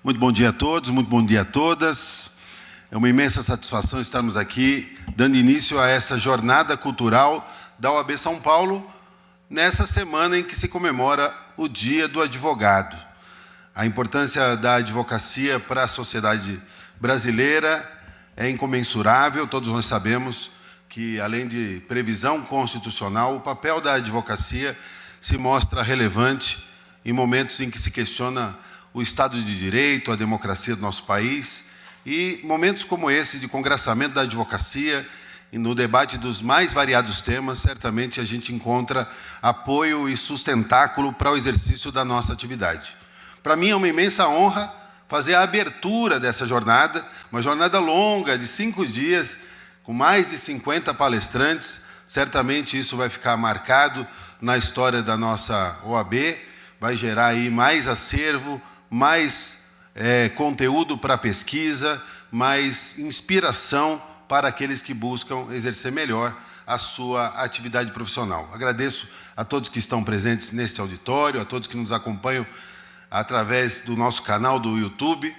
Muito bom dia a todos, muito bom dia a todas. É uma imensa satisfação estarmos aqui, dando início a essa jornada cultural da OAB São Paulo, nessa semana em que se comemora o Dia do Advogado. A importância da advocacia para a sociedade brasileira é incomensurável. Todos nós sabemos que, além de previsão constitucional, o papel da advocacia se mostra relevante em momentos em que se questiona o Estado de Direito, a democracia do nosso país, e momentos como esse de congressamento da advocacia, e no debate dos mais variados temas, certamente a gente encontra apoio e sustentáculo para o exercício da nossa atividade. Para mim é uma imensa honra fazer a abertura dessa jornada, uma jornada longa de 5 dias, com mais de 50 palestrantes. Certamente isso vai ficar marcado na história da nossa OAB, vai gerar aí mais acervo, mais conteúdo para pesquisa, mais inspiração para aqueles que buscam exercer melhor a sua atividade profissional. Agradeço a todos que estão presentes neste auditório, a todos que nos acompanham através do nosso canal do YouTube,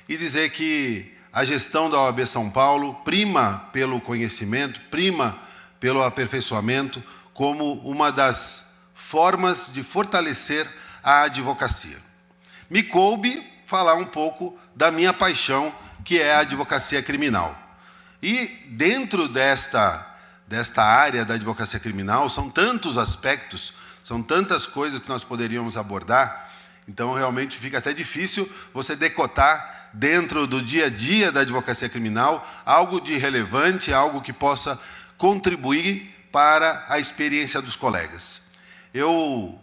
e dizer que a gestão da OAB São Paulo prima pelo conhecimento, prima pelo aperfeiçoamento, como uma das formas de fortalecer a advocacia. Me coube falar um pouco da minha paixão, que é a advocacia criminal. E dentro desta área da advocacia criminal, são tantos aspectos, são tantas coisas que nós poderíamos abordar, então realmente fica até difícil você decotar dentro do dia a dia da advocacia criminal algo de relevante, algo que possa contribuir para a experiência dos colegas. Eu,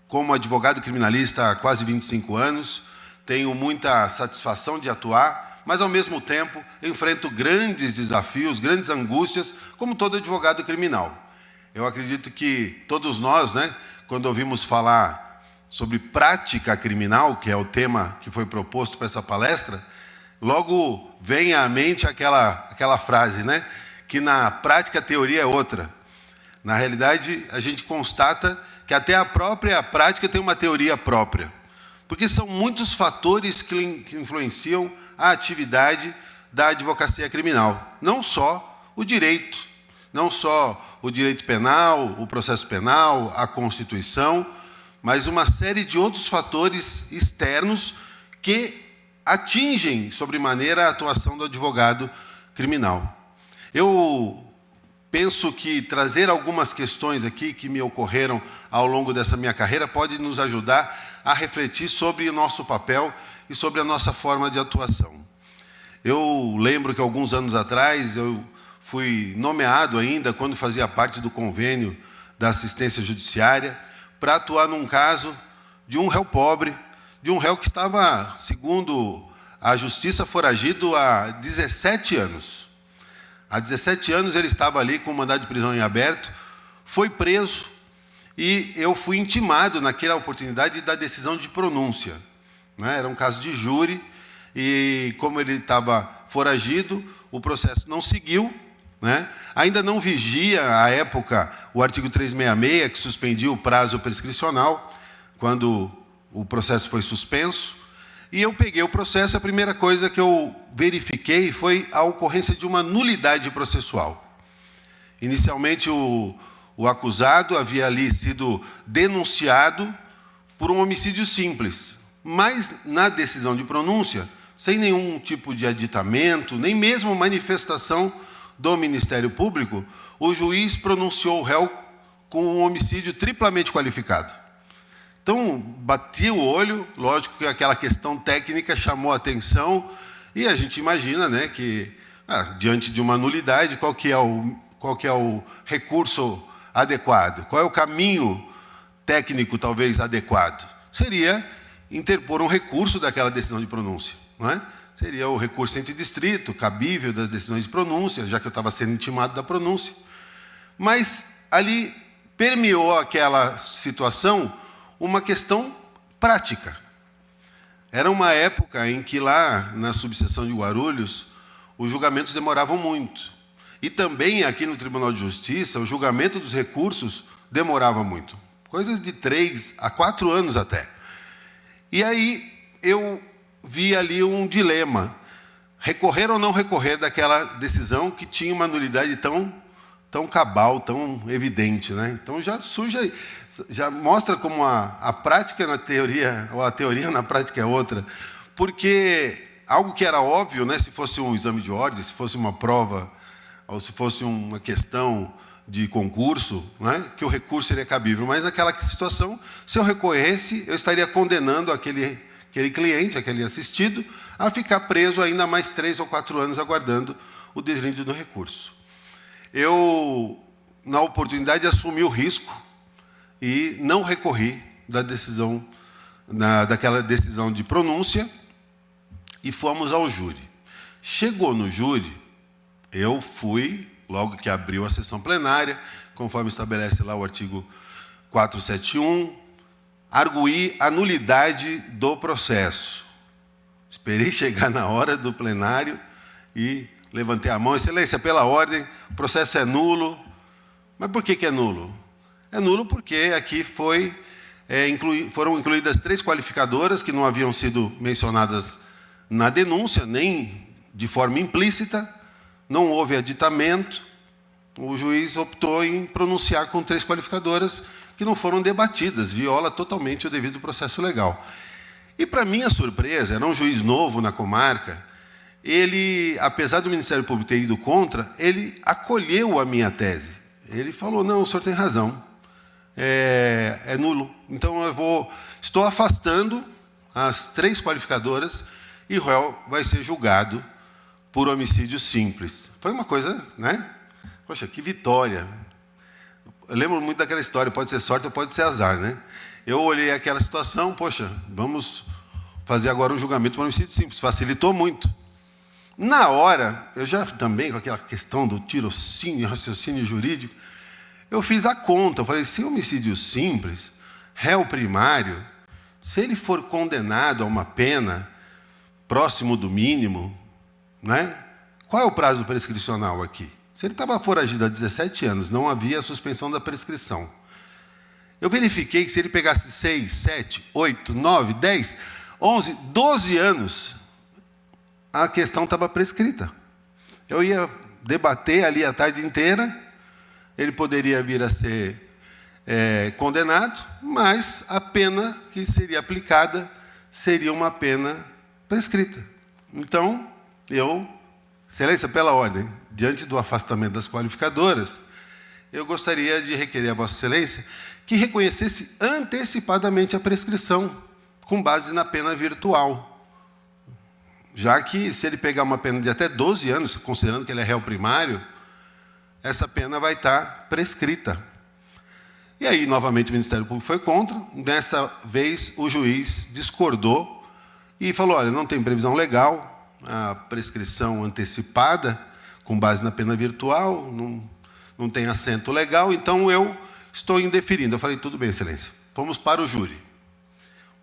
como advogado criminalista há quase 25 anos, tenho muita satisfação de atuar, mas, ao mesmo tempo, enfrento grandes desafios, grandes angústias, como todo advogado criminal. Eu acredito que todos nós, quando ouvimos falar sobre prática criminal, que é o tema que foi proposto para essa palestra, logo vem à mente aquela frase, que na prática a teoria é outra. Na realidade, a gente constata que até a própria prática tem uma teoria própria, porque são muitos fatores que influenciam a atividade da advocacia criminal. Não só o direito, não só o direito penal, o processo penal, a Constituição, mas uma série de outros fatores externos que atingem sobremaneira a atuação do advogado criminal. Eu penso que trazer algumas questões aqui que me ocorreram ao longo dessa minha carreira pode nos ajudar a refletir sobre o nosso papel e sobre a nossa forma de atuação. Eu lembro que alguns anos atrás eu fui nomeado ainda, quando fazia parte do convênio da assistência judiciária, para atuar num caso de um réu pobre, de um réu que estava, segundo a justiça, foragido há 17 anos. Há 17 anos ele estava ali com mandado de prisão em aberto, foi preso e eu fui intimado naquela oportunidade da decisão de pronúncia. Era um caso de júri e, como ele estava foragido, o processo não seguiu. Ainda não vigia, à época, o artigo 366, que suspendia o prazo prescricional, quando o processo foi suspenso. E eu peguei o processo, a primeira coisa que eu verifiquei foi a ocorrência de uma nulidade processual. Inicialmente, o acusado havia ali sido denunciado por um homicídio simples, mas na decisão de pronúncia, sem nenhum tipo de aditamento, nem mesmo manifestação do Ministério Público, o juiz pronunciou o réu com um homicídio triplamente qualificado. Então, bati o olho, lógico que aquela questão técnica chamou a atenção, e a gente imagina que, diante de uma nulidade, qual que é o recurso adequado? Qual é o caminho técnico, talvez, adequado? Seria interpor um recurso daquela decisão de pronúncia. Seria o recurso interdistrito, cabível das decisões de pronúncia, já que eu estava sendo intimado da pronúncia. Mas ali permeou aquela situação uma questão prática. Era uma época em que lá na subseção de Guarulhos os julgamentos demoravam muito. E também aqui no Tribunal de Justiça o julgamento dos recursos demorava muito. Coisas de 3 a 4 anos até. E aí eu vi ali um dilema: recorrer ou não recorrer daquela decisão que tinha uma nulidade tão cabal, tão evidente, né? Então já surge, já mostra como a prática na teoria, ou a teoria na prática é outra, porque algo que era óbvio, né? Se fosse um exame de ordem, se fosse uma prova, ou se fosse uma questão de concurso, né? Que o recurso seria cabível, mas naquela situação, se eu recorresse, eu estaria condenando aquele cliente, aquele assistido, a ficar preso ainda mais 3 ou 4 anos aguardando o deslinde do recurso. Eu, na oportunidade, assumi o risco e não recorri da decisão, daquela decisão de pronúncia, e fomos ao júri. Chegou no júri, eu fui, logo que abriu a sessão plenária, conforme estabelece lá o artigo 471, arguí a nulidade do processo. Esperei chegar na hora do plenário e levantei a mão. Excelência, pela ordem, o processo é nulo. Mas por que é nulo? É nulo porque aqui foram incluídas 3 qualificadoras que não haviam sido mencionadas na denúncia, nem de forma implícita, não houve aditamento. O juiz optou em pronunciar com 3 qualificadoras que não foram debatidas, viola totalmente o devido processo legal. E, para minha surpresa, era um juiz novo na comarca, ele, apesar do Ministério Público ter ido contra, ele acolheu a minha tese. Ele falou: não, o senhor tem razão, é nulo. Então, estou afastando as 3 qualificadoras e o réu vai ser julgado por homicídio simples. Foi uma coisa, né? Poxa, que vitória. Eu lembro muito daquela história: pode ser sorte ou pode ser azar, né? Eu olhei aquela situação, poxa, vamos fazer agora um julgamento por homicídio simples. Facilitou muito. Na hora, eu já também, com aquela questão do tirocínio, raciocínio jurídico, eu fiz a conta. Eu falei: se homicídio simples, réu primário, se ele for condenado a uma pena próximo do mínimo, né? Qual é o prazo prescricional aqui? Se ele estava foragido há 17 anos, não havia suspensão da prescrição. Eu verifiquei que se ele pegasse 6, 7, 8, 9, 10, 11, 12 anos, a questão estava prescrita. Eu ia debater ali a tarde inteira, ele poderia vir a ser condenado, mas a pena que seria aplicada seria uma pena prescrita. Então, Excelência, pela ordem, diante do afastamento das qualificadoras, eu gostaria de requerer a Vossa Excelência que reconhecesse antecipadamente a prescrição, com base na pena virtual. Já que, se ele pegar uma pena de até 12 anos, considerando que ele é réu primário, essa pena vai estar prescrita. E aí, novamente, o Ministério Público foi contra. Dessa vez, o juiz discordou e falou: olha, não tem previsão legal, a prescrição antecipada, com base na pena virtual, não tem assento legal, então eu estou indeferindo. Eu falei: tudo bem, Excelência. Fomos para o júri.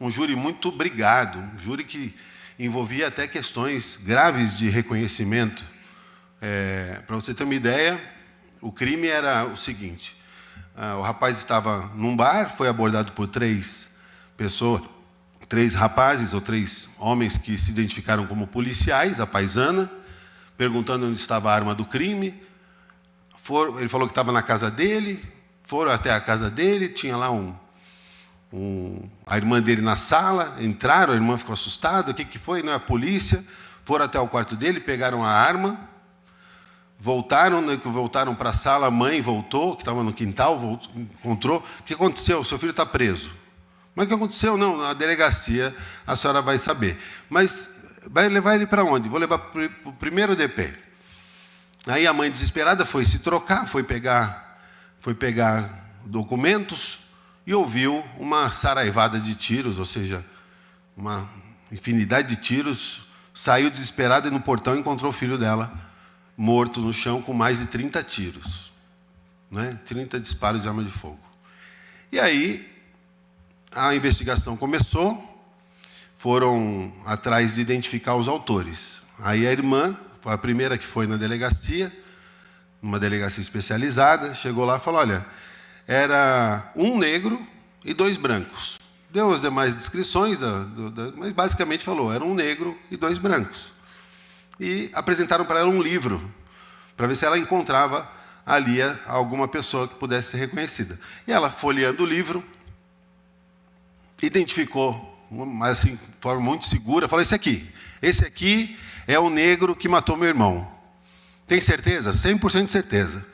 Um júri muito brigado, um júri que envolvia até questões graves de reconhecimento. Para você ter uma ideia, o crime era o seguinte: o rapaz estava num bar, foi abordado por 3 pessoas, 3 rapazes ou 3 homens que se identificaram como policiais, a paisana, perguntando onde estava a arma do crime. Ele falou que estava na casa dele, foram até a casa dele, tinha lá a irmã dele na sala, entraram, a irmã ficou assustada: o que foi? Não é a polícia. Foram até o quarto dele, pegaram a arma, voltaram para a sala, a mãe voltou, que estava no quintal, encontrou: o que aconteceu? Seu filho está preso. Mas o que aconteceu? Não, na delegacia a senhora vai saber. Mas vai levar ele para onde? Vou levar para o primeiro DP. Aí a mãe, desesperada, foi se trocar, foi pegar documentos e ouviu uma saraivada de tiros, ou seja, uma infinidade de tiros. Saiu desesperada e no portão encontrou o filho dela morto no chão com mais de 30 tiros, né? 30 disparos de arma de fogo. E aí a investigação começou, foram atrás de identificar os autores. Aí a irmã, foi a primeira que foi na delegacia, numa delegacia especializada, chegou lá e falou: olha, era um negro e 2 brancos. Deu as demais descrições, mas basicamente falou, era um negro e 2 brancos. E apresentaram para ela um livro, para ver se ela encontrava ali alguma pessoa que pudesse ser reconhecida. E ela, folheando o livro, identificou, mas assim, de forma muito segura, falou, esse aqui é o negro que matou meu irmão. Tem certeza? 100% de certeza.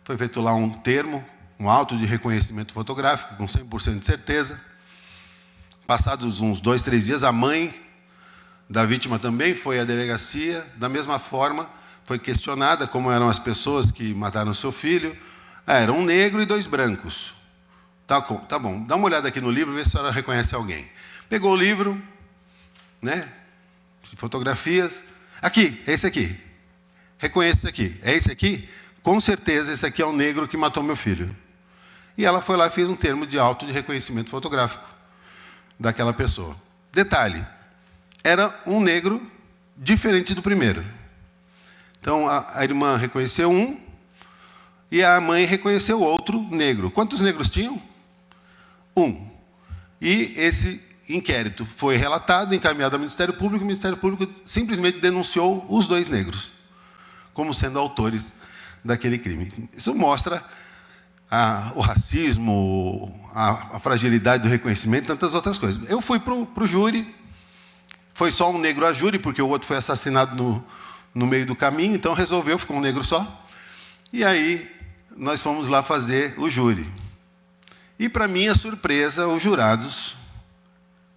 Foi feito lá um termo, um auto de reconhecimento fotográfico, com 100% de certeza. Passados uns 2, 3 dias, a mãe da vítima também foi à delegacia, da mesma forma, foi questionada como eram as pessoas que mataram seu filho. Era um negro e 2 brancos. Tá bom, dá uma olhada aqui no livro, vê se a senhora reconhece alguém. Pegou o livro, né, de fotografias. Aqui, é esse aqui. Reconhece esse aqui. É esse aqui? Com certeza, esse aqui é o negro que matou meu filho. E ela foi lá e fez um termo de auto de reconhecimento fotográfico daquela pessoa. Detalhe, era um negro diferente do primeiro. Então, a irmã reconheceu um e a mãe reconheceu outro negro. Quantos negros tinham? 1. E esse inquérito foi relatado, encaminhado ao Ministério Público, o Ministério Público simplesmente denunciou os 2 negros como sendo autores daquele crime. Isso mostra o racismo, a fragilidade do reconhecimento e tantas outras coisas. Eu fui para o júri, foi só um negro a júri, porque o outro foi assassinado no meio do caminho, então resolveu, ficou um negro só. E aí nós fomos lá fazer o júri. E, para minha surpresa, os jurados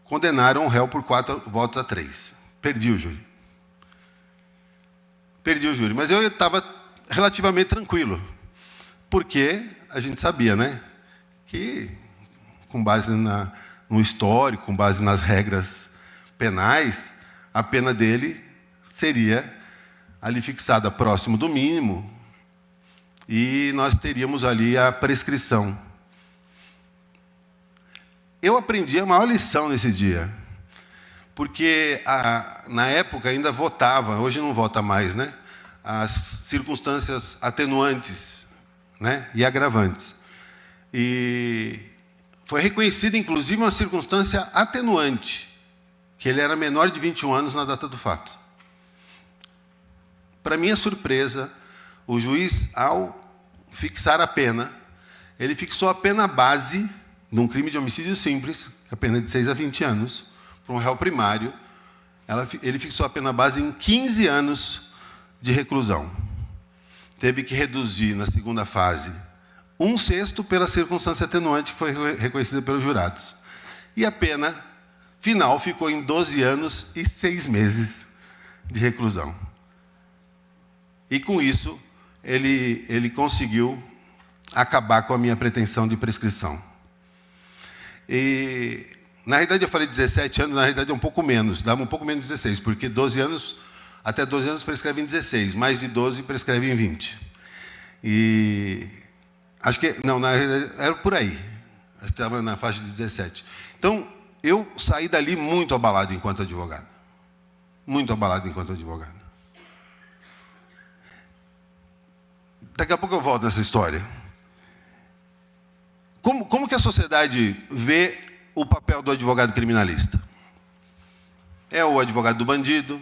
condenaram o réu por 4 votos a 3. Perdi o júri. Mas eu estava relativamente tranquilo, porque a gente sabia, né, que, com base no histórico, com base nas regras penais, a pena dele seria ali fixada próximo do mínimo, e nós teríamos ali a prescrição. Eu aprendi a maior lição nesse dia, porque na época ainda votava, hoje não vota mais, né, as circunstâncias atenuantes, né, e agravantes. E foi reconhecida, inclusive, uma circunstância atenuante, que ele era menor de 21 anos na data do fato. Para minha surpresa, o juiz, ao fixar a pena, ele fixou a pena base de um crime de homicídio simples, a pena de 6 a 20 anos, para um réu primário. Ele fixou a pena base em 15 anos de reclusão. Teve que reduzir, na segunda fase, 1/6 pela circunstância atenuante que foi reconhecida pelos jurados. E a pena final ficou em 12 anos e 6 meses de reclusão. E, com isso, ele conseguiu acabar com a minha pretensão de prescrição. E, na realidade, eu falei 17 anos, na realidade é um pouco menos, dava um pouco menos de 16, porque 12 anos, até 12 anos prescreve em 16, mais de 12 prescreve em 20. E acho que, não, na realidade, era por aí, acho que estava na faixa de 17. Então, eu saí dali muito abalado enquanto advogado. Muito abalado enquanto advogado. Daqui a pouco eu volto nessa história. Como que a sociedade vê o papel do advogado criminalista? É o advogado do bandido,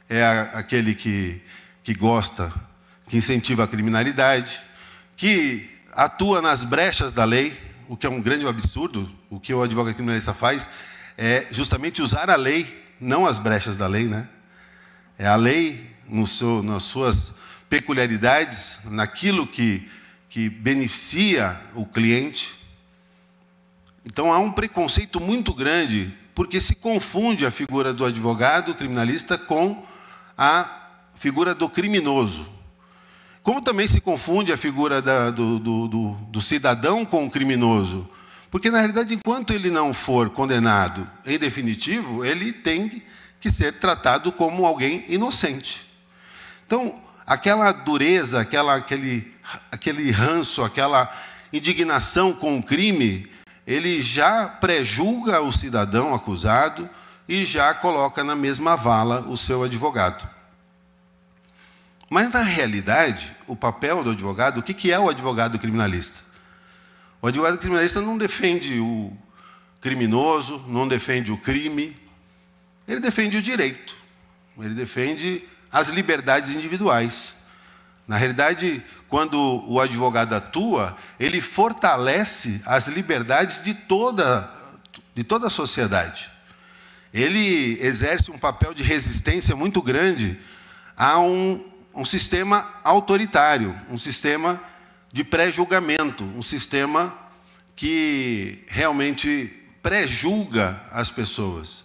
é aquele que gosta, que incentiva a criminalidade, que atua nas brechas da lei, o que é um grande absurdo. O que o advogado criminalista faz é justamente usar a lei, não as brechas da lei, né? É a lei nas suas peculiaridades, naquilo que beneficia o cliente. Então, há um preconceito muito grande, porque se confunde a figura do advogado criminalista com a figura do criminoso. Como também se confunde a figura do cidadão com o criminoso. Porque, na realidade, enquanto ele não for condenado em definitivo, ele tem que ser tratado como alguém inocente. Então, aquela dureza, aquele ranço, aquela indignação com o crime, ele já pré-julga o cidadão acusado e já coloca na mesma vala o seu advogado. Mas, na realidade, o papel do advogado, o que é o advogado criminalista? O advogado criminalista não defende o criminoso, não defende o crime, ele defende o direito, ele defende as liberdades individuais. Na realidade, quando o advogado atua, ele fortalece as liberdades de toda a sociedade. Ele exerce um papel de resistência muito grande a um sistema autoritário, um sistema de pré-julgamento, um sistema que realmente pré-julga as pessoas.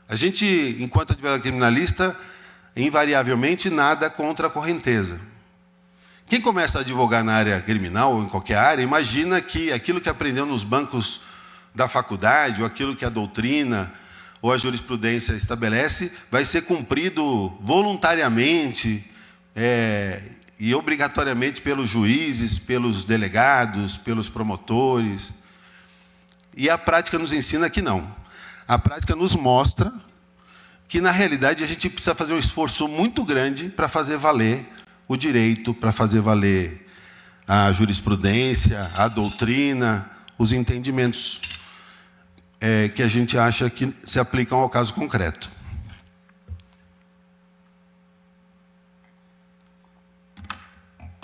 A gente, enquanto advogado criminalista, invariavelmente nada contra a correnteza. Quem começa a advogar na área criminal ou em qualquer área, imagina que aquilo que aprendeu nos bancos da faculdade, ou aquilo que a doutrina ou a jurisprudência estabelece, vai ser cumprido voluntariamente e obrigatoriamente pelos juízes, pelos delegados, pelos promotores. E a prática nos ensina que não. A prática nos mostra que, na realidade, a gente precisa fazer um esforço muito grande para fazer valer o direito, para fazer valer a jurisprudência, a doutrina, os entendimentos que a gente acha que se aplicam ao caso concreto.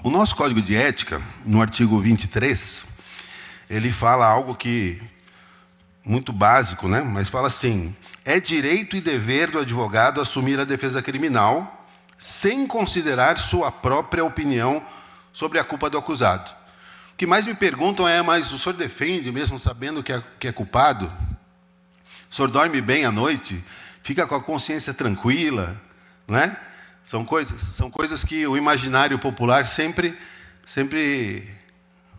O nosso Código de Ética, no artigo 23, ele fala algo que muito básico, né? Mas fala assim: é direito e dever do advogado assumir a defesa criminal sem considerar sua própria opinião sobre a culpa do acusado. O que mais me perguntam é: mas o senhor defende mesmo sabendo que é culpado? O senhor dorme bem à noite? Fica com a consciência tranquila? Né? São coisas que o imaginário popular sempre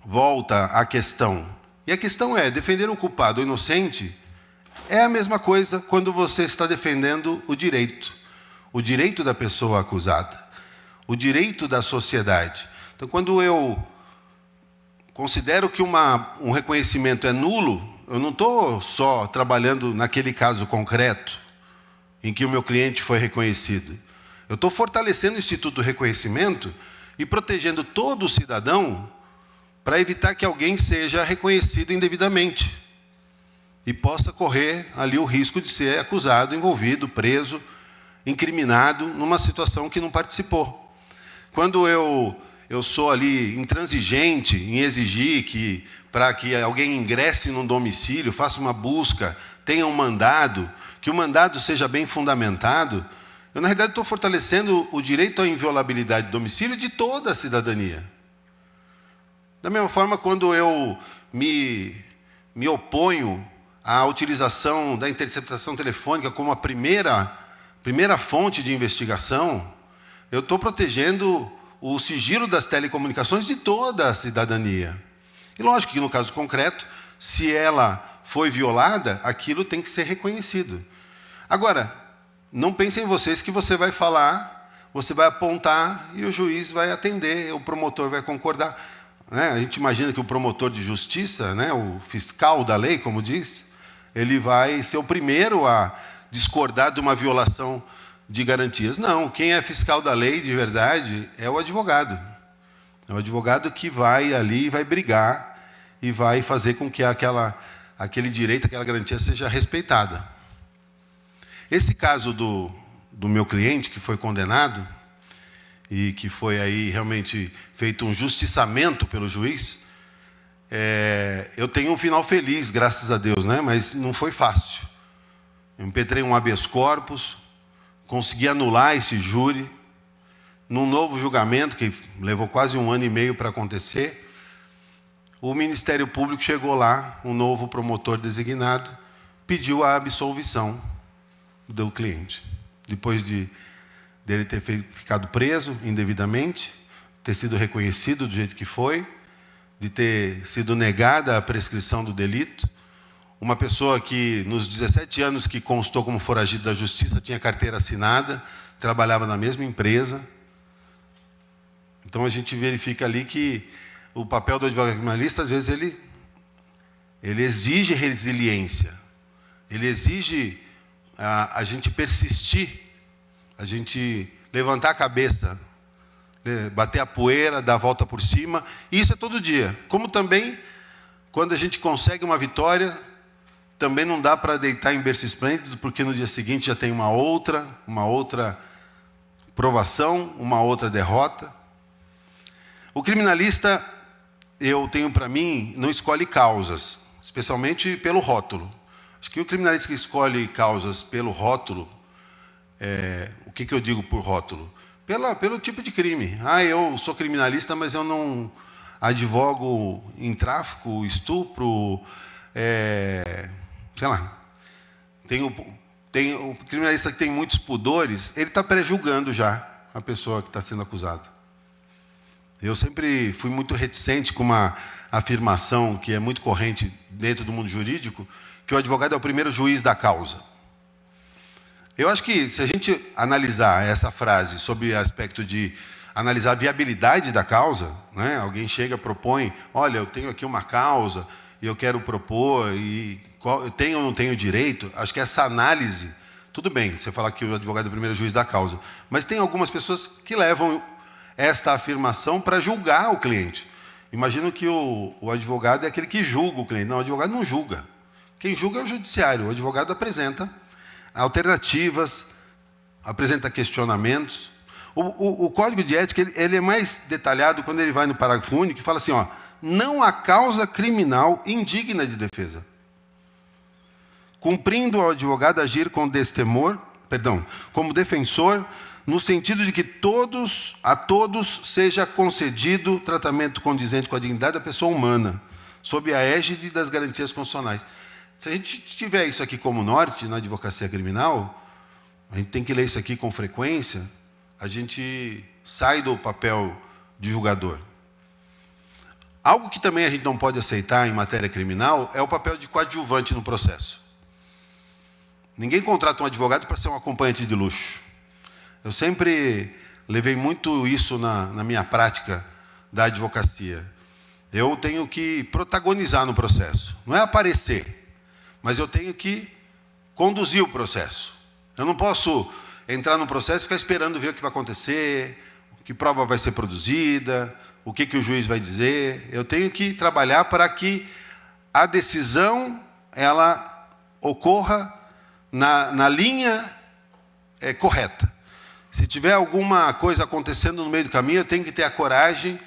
volta à questão. E a questão é: defender um culpado ou inocente é a mesma coisa quando você está defendendo o direito da pessoa acusada, o direito da sociedade. Então, quando eu considero que um reconhecimento é nulo, eu não estou só trabalhando naquele caso concreto em que o meu cliente foi reconhecido. Eu estou fortalecendo o instituto do reconhecimento e protegendo todo o cidadão para evitar que alguém seja reconhecido indevidamente e possa correr ali o risco de ser acusado, envolvido, preso, incriminado numa situação que não participou. Quando eu sou ali intransigente em exigir que, para que alguém ingresse num domicílio, faça uma busca, tenha um mandado, que o mandado seja bem fundamentado, eu, na realidade, estou fortalecendo o direito à inviolabilidade do domicílio de toda a cidadania. Da mesma forma, quando eu me oponho à utilização da interceptação telefônica como a primeira fonte de investigação, eu estou protegendo o sigilo das telecomunicações de toda a cidadania. E lógico que, no caso concreto, se ela foi violada, aquilo tem que ser reconhecido. Agora, não pensem vocês que você vai falar, você vai apontar e o juiz vai atender, o promotor vai concordar. Né? A gente imagina que o promotor de justiça, né, o fiscal da lei, como diz, ele vai ser o primeiro a discordar de uma violação de garantias. Não, quem é fiscal da lei de verdade é o advogado. É o advogado que vai ali, vai brigar e vai fazer com que aquele direito, aquela garantia seja respeitada. Esse caso do meu cliente, que foi condenado, e que foi aí realmente feito um justiçamento pelo juiz, eu tenho um final feliz, graças a Deus, né? Mas não foi fácil. Eu impetrei um habeas corpus, consegui anular esse júri, num novo julgamento, que levou quase 1 ano e meio para acontecer. O Ministério Público chegou lá, um novo promotor designado, pediu a absolvição do cliente, depois dele ter ficado preso indevidamente, ter sido reconhecido do jeito que foi, de ter sido negada a prescrição do delito. Uma pessoa que, nos 17 anos que constou como foragido da justiça, tinha carteira assinada, trabalhava na mesma empresa. Então, a gente verifica ali que o papel do advogado criminalista, às vezes, ele exige resiliência, ele exige a gente persistir, a gente levantar a cabeça, bater a poeira, dar a volta por cima. E isso é todo dia. Como também, quando a gente consegue uma vitória, também não dá para deitar em berço esplêndido, porque no dia seguinte já tem uma outra provação, uma outra derrota. O criminalista, eu tenho para mim, não escolhe causas, especialmente pelo rótulo. Acho que o criminalista que escolhe causas pelo rótulo, o que eu digo por rótulo? Pelo tipo de crime. Eu sou criminalista, mas eu não advogo em tráfico, estupro, sei lá. O criminalista que tem muitos pudores, ele está pré-julgando já a pessoa que está sendo acusada. Eu sempre fui muito reticente com uma afirmação que é muito corrente dentro do mundo jurídico, que o advogado é o primeiro juiz da causa. Eu acho que, se a gente analisar essa frase sobre o aspecto de analisar a viabilidade da causa, né? Alguém chega, propõe, olha, eu tenho aqui uma causa e eu quero propor, e eu tenho ou não tenho direito, acho que essa análise, tudo bem, você falar que o advogado é o primeiro juiz da causa, mas tem algumas pessoas que levam esta afirmação para julgar o cliente. Imagino que o advogado é aquele que julga o cliente. Não, o advogado não julga. Quem julga é o judiciário. O advogado apresenta alternativas, apresenta questionamentos. O Código de Ética ele é mais detalhado quando ele vai no parágrafo único e fala assim, não há causa criminal indigna de defesa, cumprindo ao advogado agir com destemor, como defensor, no sentido de que a todos seja concedido tratamento condizente com a dignidade da pessoa humana, sob a égide das garantias constitucionais. Se a gente tiver isso aqui como norte na advocacia criminal, a gente tem que ler isso aqui com frequência, a gente sai do papel de julgador. Algo que também a gente não pode aceitar em matéria criminal é o papel de coadjuvante no processo. Ninguém contrata um advogado para ser um acompanhante de luxo. Eu sempre levei muito isso na minha prática da advocacia. Eu tenho que protagonizar no processo. Não é aparecer, mas eu tenho que conduzir o processo. Eu não posso entrar no processo e ficar esperando ver o que vai acontecer, que prova vai ser produzida, o que o juiz vai dizer. Eu tenho que trabalhar para que a decisão ela ocorra na linha correta. Se tiver alguma coisa acontecendo no meio do caminho, eu tenho que ter a coragem,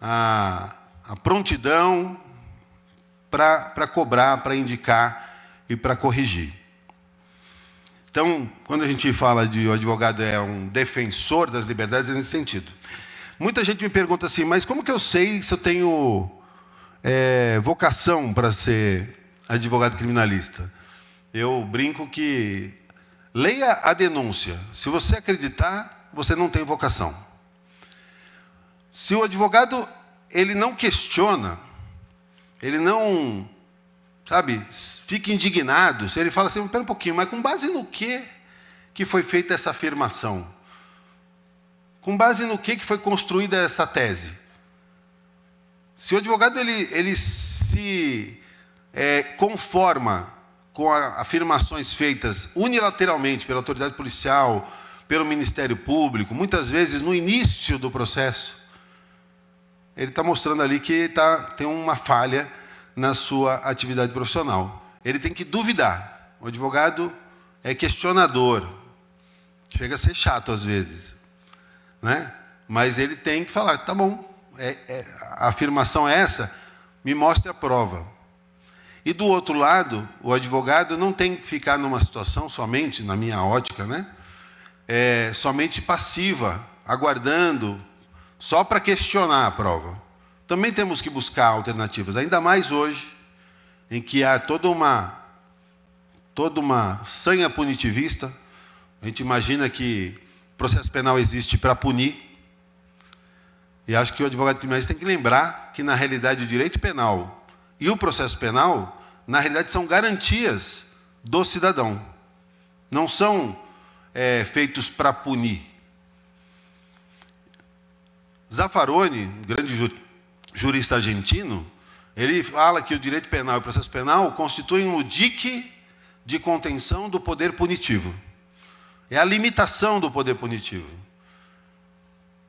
a prontidão para cobrar, para indicar e para corrigir. Então, quando a gente fala de o advogado é um defensor das liberdades, é nesse sentido. Muita gente me pergunta assim, mas como que eu sei se eu tenho vocação para ser advogado criminalista? Eu brinco que leia a denúncia. Se você acreditar, você não tem vocação. Se o advogado ele não questiona, ele não, fica indignado, se ele fala assim, espera um pouquinho, mas com base no que foi feita essa afirmação? Com base no que foi construída essa tese? Se o advogado ele se conforma com afirmações feitas unilateralmente pela autoridade policial, pelo Ministério Público, muitas vezes no início do processo, ele está mostrando ali que tem uma falha na sua atividade profissional. Ele tem que duvidar. O advogado é questionador. Chega a ser chato às vezes, né? Mas ele tem que falar, tá bom, a afirmação é essa, me mostre a prova. E do outro lado, o advogado não tem que ficar numa situação somente, na minha ótica, né? Somente passiva, aguardando, só para questionar a prova. Também temos que buscar alternativas, ainda mais hoje, em que há toda uma sanha punitivista. A gente imagina que o processo penal existe para punir. E acho que o advogado criminalista tem que lembrar que, na realidade, o direito penal e o processo penal, na realidade, são garantias do cidadão. Não são feitos para punir. Zaffaroni, um grande jurista argentino, ele fala que o direito penal e o processo penal constituem um dique de contenção do poder punitivo. É a limitação do poder punitivo.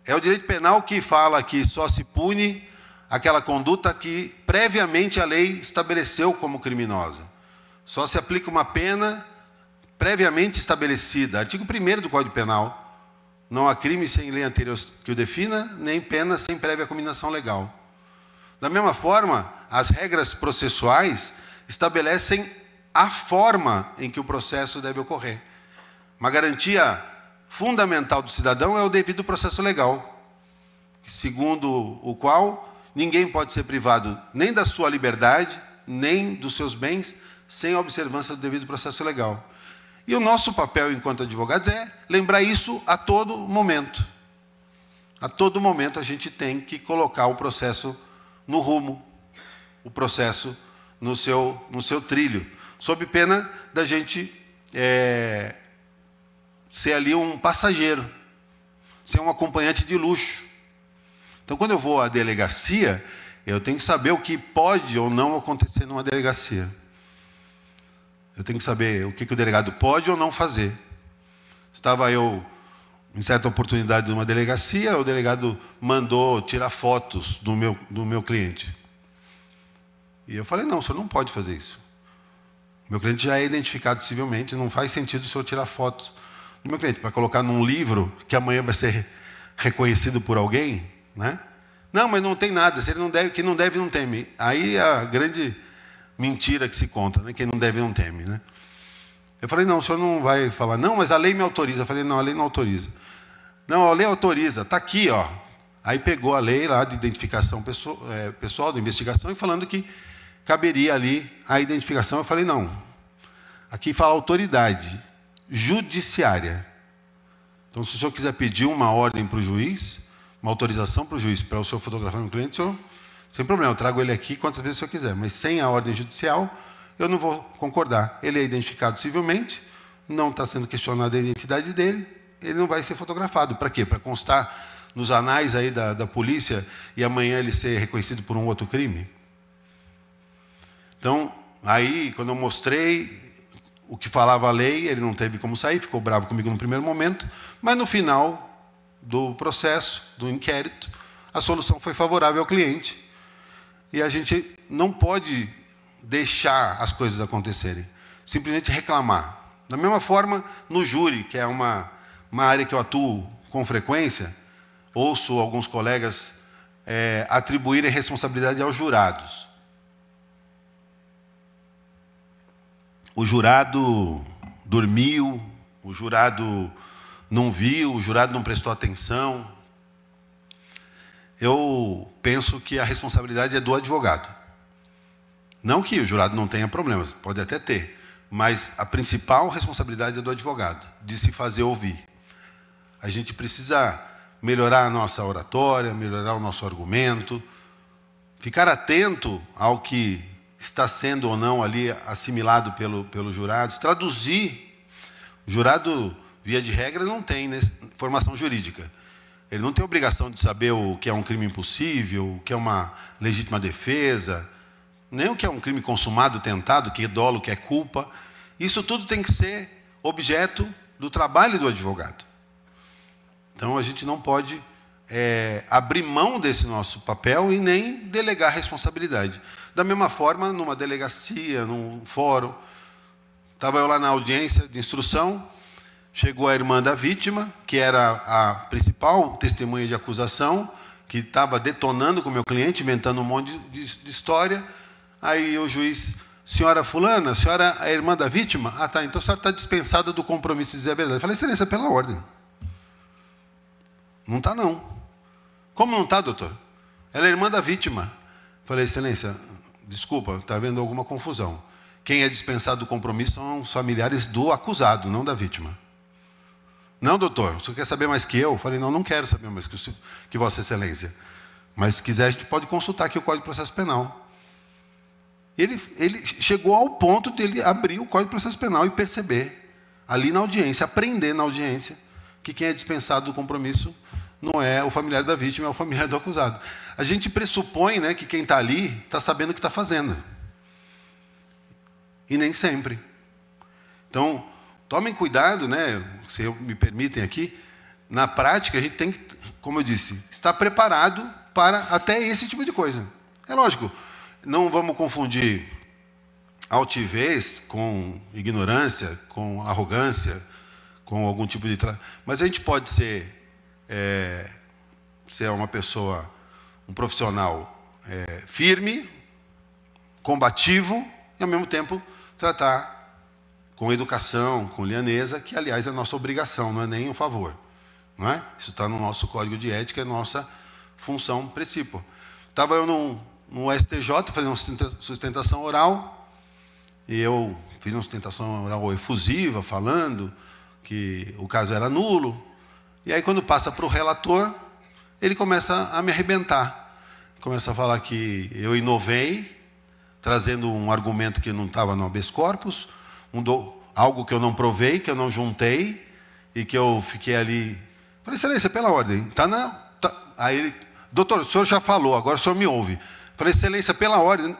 É o direito penal que fala que só se pune aquela conduta que previamente a lei estabeleceu como criminosa. Só se aplica uma pena previamente estabelecida. Artigo 1º do Código Penal. Não há crime sem lei anterior que o defina, nem pena sem prévia cominação legal. Da mesma forma, as regras processuais estabelecem a forma em que o processo deve ocorrer. Uma garantia fundamental do cidadão é o devido processo legal, segundo o qual ninguém pode ser privado nem da sua liberdade, nem dos seus bens, sem a observância do devido processo legal. E o nosso papel enquanto advogados é lembrar isso a todo momento. A todo momento a gente tem que colocar o processo no rumo, o processo no seu trilho, sob pena da gente ser ali um passageiro, ser um acompanhante de luxo. Então, quando eu vou à delegacia, eu tenho que saber o que pode ou não acontecer numa delegacia. Eu tenho que saber o que o delegado pode ou não fazer. Estava eu, em certa oportunidade, numa delegacia, o delegado mandou tirar fotos do meu cliente. E eu falei, não, o senhor não pode fazer isso. Meu cliente já é identificado civilmente, não faz sentido o senhor tirar fotos do meu cliente, para colocar num livro que amanhã vai ser reconhecido por alguém, né? Não, mas não tem nada, se ele não deve, quem não deve não teme. Aí a grande mentira que se conta, né? Quem não deve não teme, né? Eu falei, não, o senhor não vai falar, não, mas a lei me autoriza. Eu falei, não, a lei não autoriza. Não, a lei autoriza, está aqui, ó. Aí pegou a lei lá de identificação pessoal, da investigação, e falando que caberia ali a identificação. Eu falei, não, aqui fala autoridade judiciária. Então, se o senhor quiser pedir uma ordem para o juiz, uma autorização para o juiz, para o senhor fotografar no cliente, o senhor, sem problema, eu trago ele aqui quantas vezes o senhor quiser, mas sem a ordem judicial, eu não vou concordar. Ele é identificado civilmente, não está sendo questionada a identidade dele, ele não vai ser fotografado. Para quê? Para constar nos anais aí da polícia e amanhã ele ser reconhecido por um outro crime? Então, aí, quando eu mostrei o que falava a lei, ele não teve como sair, ficou bravo comigo no primeiro momento, mas no final do processo, do inquérito, a solução foi favorável ao cliente. E a gente não pode deixar as coisas acontecerem, simplesmente reclamar. Da mesma forma, no júri, que é uma área que eu atuo com frequência, ouço alguns colegas atribuírem responsabilidade aos jurados. O jurado dormiu, o jurado não viu, o jurado não prestou atenção. Eu penso que a responsabilidade é do advogado. Não que o jurado não tenha problemas, pode até ter, mas a principal responsabilidade é do advogado, de se fazer ouvir. A gente precisa melhorar a nossa oratória, melhorar o nosso argumento, ficar atento ao que está sendo ou não ali assimilado pelos jurados, traduzir. O jurado, via de regra, não tem formação jurídica. Ele não tem obrigação de saber o que é um crime impossível, o que é uma legítima defesa, nem o que é um crime consumado, tentado, que é dolo, que é culpa. Isso tudo tem que ser objeto do trabalho do advogado. Então, a gente não pode abrir mão desse nosso papel e nem delegar responsabilidade. Da mesma forma, numa delegacia, num fórum, estava eu lá na audiência de instrução, chegou a irmã da vítima, que era a principal testemunha de acusação, que estava detonando com o meu cliente, inventando um monte de história. Aí o juiz, senhora fulana, a senhora é a irmã da vítima? Ah, tá, então a senhora está dispensada do compromisso de dizer a verdade. Eu falei, excelência, pela ordem. Não está, não. Como não está, doutor? Ela é irmã da vítima. Eu falei, excelência, desculpa, está havendo alguma confusão. Quem é dispensado do compromisso são os familiares do acusado, não da vítima. Não, doutor, o senhor quer saber mais que eu? Eu falei, não quero saber mais que Vossa Excelência. Mas se quiser, a gente pode consultar aqui o Código de Processo Penal. Ele chegou ao ponto de ele abrir o Código de Processo Penal e perceber, ali na audiência, aprender na audiência, que quem é dispensado do compromisso não é o familiar da vítima, é o familiar do acusado. A gente pressupõe, né, que quem está ali está sabendo o que está fazendo. E nem sempre. Então, tomem cuidado, né, se me permitem aqui, na prática a gente tem que, como eu disse, estar preparado para até esse tipo de coisa. É lógico, não vamos confundir altivez, com ignorância, com arrogância, com algum tipo de... Mas a gente pode ser uma pessoa, um profissional firme, combativo, e, ao mesmo tempo, tratar com educação, com lianeza, que, aliás, é nossa obrigação, não é nem um favor. Não é? Isso está no nosso código de ética, é nossa função principal. Estava eu no STJ fazendo uma sustentação oral, e eu fiz uma sustentação oral efusiva, falando que o caso era nulo. E aí, quando passa para o relator, ele começa a me arrebentar. Começa a falar que eu inovei, trazendo um argumento que não estava no habeas corpus, algo que eu não provei, que eu não juntei, e que eu fiquei ali... Falei, excelência, pela ordem. Aí ele, doutor, o senhor já falou, agora o senhor me ouve. Falei, excelência, pela ordem.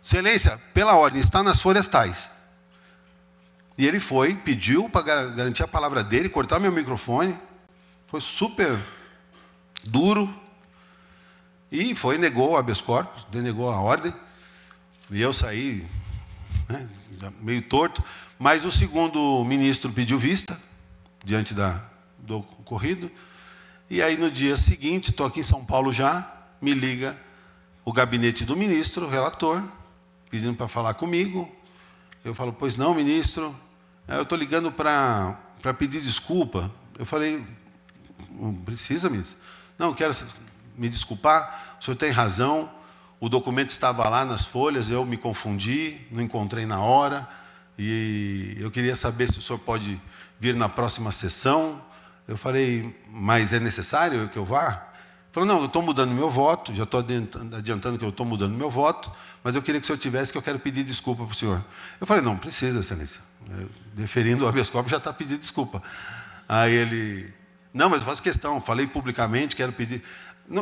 Excelência, pela ordem, está nas folhas tais. E ele foi, pediu para garantir a palavra dele, cortar meu microfone. Foi super duro. E foi, negou o habeas corpus, denegou a ordem. E eu saí, né, meio torto. Mas o segundo ministro pediu vista, diante do ocorrido. E aí, no dia seguinte, estou aqui em São Paulo já, me liga o gabinete do ministro, o relator, pedindo para falar comigo. Eu falo, pois não, ministro, eu estou ligando para pedir desculpa. Eu falei, não precisa, ministro. Não, quero me desculpar, o senhor tem razão, o documento estava lá nas folhas, eu me confundi, não encontrei na hora, e eu queria saber se o senhor pode vir na próxima sessão. Eu falei, mas é necessário que eu vá? Ele falou, não, eu estou mudando meu voto, já estou adiantando que eu estou mudando meu voto, mas eu queria que o senhor tivesse, que eu quero pedir desculpa para o senhor. Eu falei, não precisa, excelência. Deferindo o habeas corpus, já está pedindo desculpa. Aí ele, não, mas eu faço questão, falei publicamente, quero pedir...